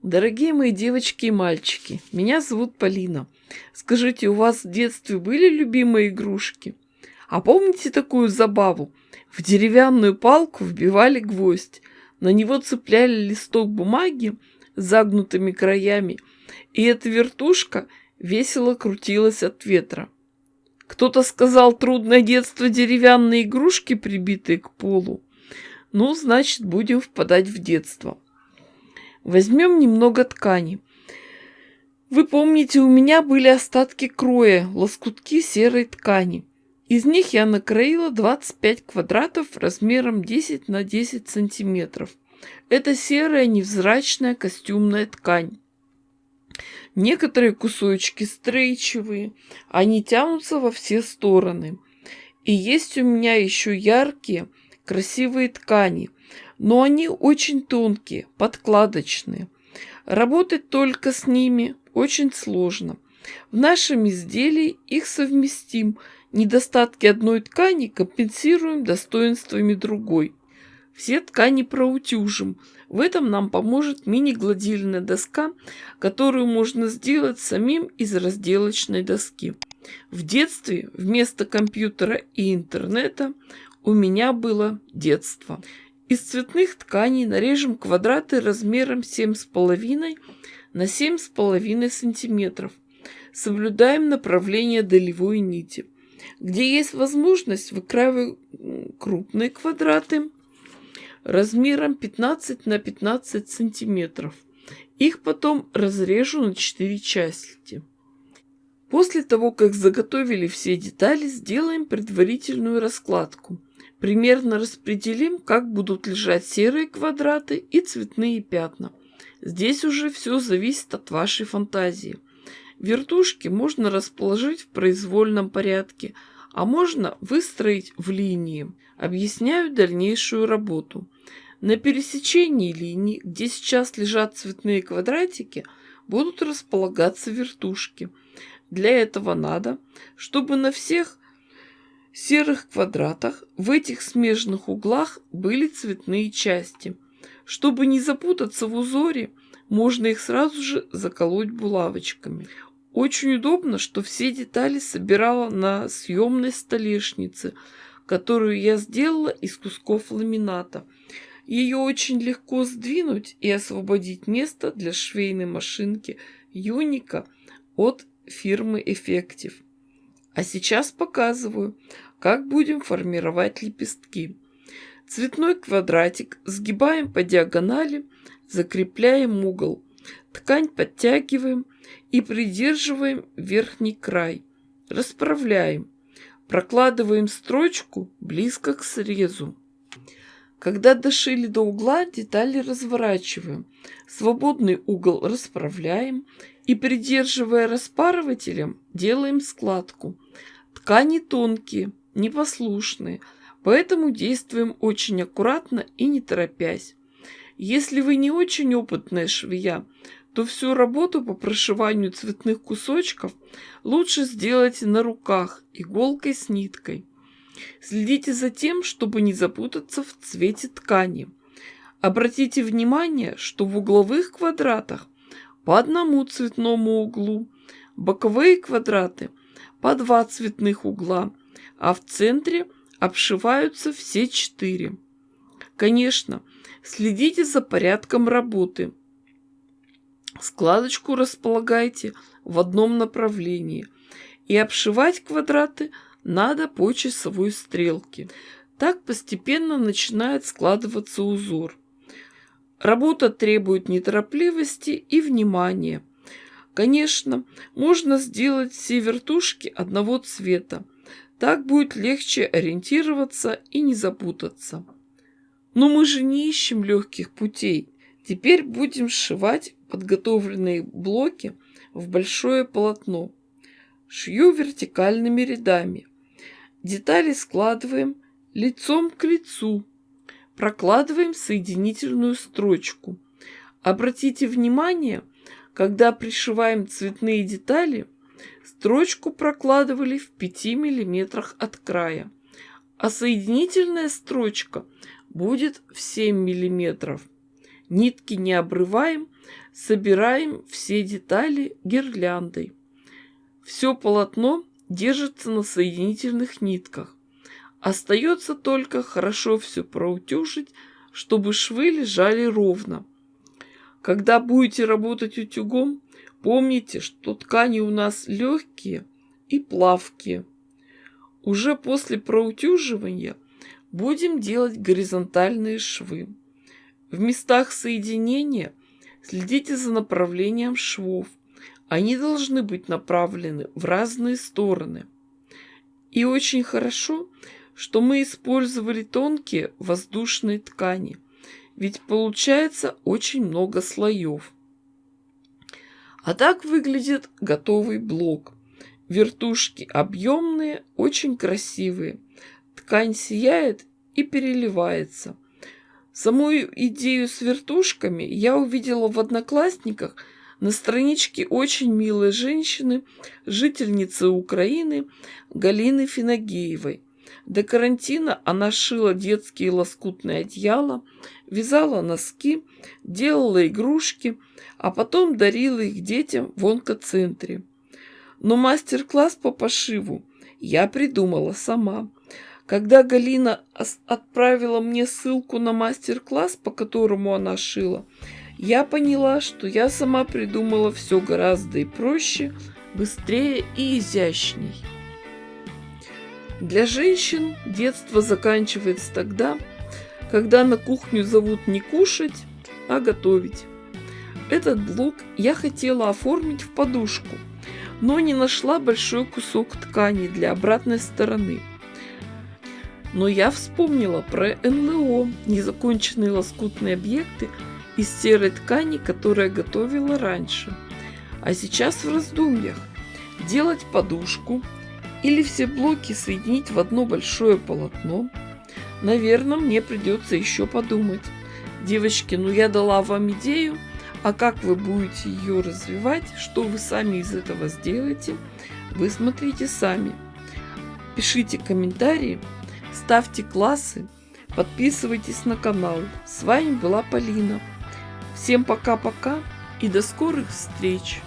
Дорогие мои девочки и мальчики, меня зовут Полина. Скажите, у вас в детстве были любимые игрушки? А помните такую забаву? В деревянную палку вбивали гвоздь, на него цепляли листок бумаги с загнутыми краями, и эта вертушка весело крутилась от ветра. Кто-то сказал, трудное детство, деревянные игрушки, прибитые к полу. Ну, значит, будем впадать в детство. Возьмем немного ткани. Вы помните, у меня были остатки кроя, лоскутки серой ткани. Из них я накроила 25 квадратов размером 10 на 10 сантиметров. Это серая невзрачная костюмная ткань. Некоторые кусочки стрейчевые, они тянутся во все стороны. И есть у меня еще яркие, красивые ткани, но они очень тонкие, подкладочные. Работать только с ними очень сложно. В нашем изделии их совместим. Недостатки одной ткани компенсируем достоинствами другой. Все ткани проутюжим. В этом нам поможет мини-гладильная доска, которую можно сделать самим из разделочной доски. В детстве вместо компьютера и интернета у меня было детство. Из цветных тканей нарежем квадраты размером 7,5 на 7,5 сантиметров. Соблюдаем направление долевой нити. Где есть возможность, выкраиваю крупные квадраты размером 15 на 15 сантиметров. Их потом разрежу на 4 части. После того, как заготовили все детали, сделаем предварительную раскладку. Примерно распределим, как будут лежать серые квадраты и цветные пятна. Здесь уже все зависит от вашей фантазии. Вертушки можно расположить в произвольном порядке, а можно выстроить в линии. Объясняю дальнейшую работу. На пересечении линий, где сейчас лежат цветные квадратики, будут располагаться вертушки. Для этого надо, чтобы на всех серых квадратах в этих смежных углах были цветные части. Чтобы не запутаться в узоре, можно их сразу же заколоть булавочками. Очень удобно, что все детали собирала на съемной столешнице, которую я сделала из кусков ламината. Ее очень легко сдвинуть и освободить место для швейной машинки Юника от фирмы Effective. А сейчас показываю, как будем формировать лепестки. Цветной квадратик сгибаем по диагонали, закрепляем угол. Ткань подтягиваем и придерживаем верхний край. Расправляем. Прокладываем строчку близко к срезу. Когда дошили до угла, детали разворачиваем. Свободный угол расправляем и, придерживая распарывателем, делаем складку. Ткани тонкие, непослушные, поэтому действуем очень аккуратно и не торопясь. Если вы не очень опытная швея, то всю работу по прошиванию цветных кусочков лучше сделайте на руках, иголкой с ниткой. Следите за тем, чтобы не запутаться в цвете ткани. Обратите внимание, что в угловых квадратах по одному цветному углу, боковые квадраты по 2 цветных угла, а в центре обшиваются все 4. Конечно, следите за порядком работы. Складочку располагайте в одном направлении, и обшивать квадраты надо по часовой стрелке. Так постепенно начинает складываться узор. Работа требует неторопливости и внимания. Конечно, можно сделать все вертушки одного цвета. Так будет легче ориентироваться и не запутаться. Но мы же не ищем легких путей. Теперь будем сшивать подготовленные блоки в большое полотно. Шью вертикальными рядами. Детали складываем лицом к лицу. Прокладываем соединительную строчку. Обратите внимание, когда пришиваем цветные детали, строчку прокладывали в 5 мм от края, а соединительная строчка будет в 7 мм. Нитки не обрываем, собираем все детали гирляндой. Все полотно держится на соединительных нитках. Остается только хорошо все проутюжить, чтобы швы лежали ровно. Когда будете работать утюгом, помните, что ткани у нас легкие и плавкие. Уже после проутюживания будем делать горизонтальные швы. В местах соединения следите за направлением швов. Они должны быть направлены в разные стороны. И очень хорошо, что мы использовали тонкие воздушные ткани, ведь получается очень много слоев. А так выглядит готовый блок. Вертушки объемные, очень красивые. Ткань сияет и переливается. Саму идею с вертушками я увидела в Одноклассниках на страничке очень милой женщины, жительницы Украины Галины Финагеевой. До карантина она шила детские лоскутные одеяла, вязала носки, делала игрушки, а потом дарила их детям в онкоцентре. Но мастер-класс по пошиву я придумала сама. Когда Галина отправила мне ссылку на мастер-класс, по которому она шила, я поняла, что я сама придумала все гораздо и проще, быстрее и изящней. Для женщин детство заканчивается тогда, когда на кухню зовут не кушать, а готовить. Этот блок я хотела оформить в подушку, но не нашла большой кусок ткани для обратной стороны. Но я вспомнила про НЛО, незаконченные лоскутные объекты из серой ткани, которую я готовила раньше. А сейчас в раздумьях: делать подушку или все блоки соединить в одно большое полотно. Наверное, мне придется еще подумать. Девочки, я дала вам идею, а как вы будете ее развивать, что вы сами из этого сделаете, вы смотрите сами. Пишите комментарии, ставьте классы, подписывайтесь на канал. С вами была Полина. Всем пока-пока и до скорых встреч!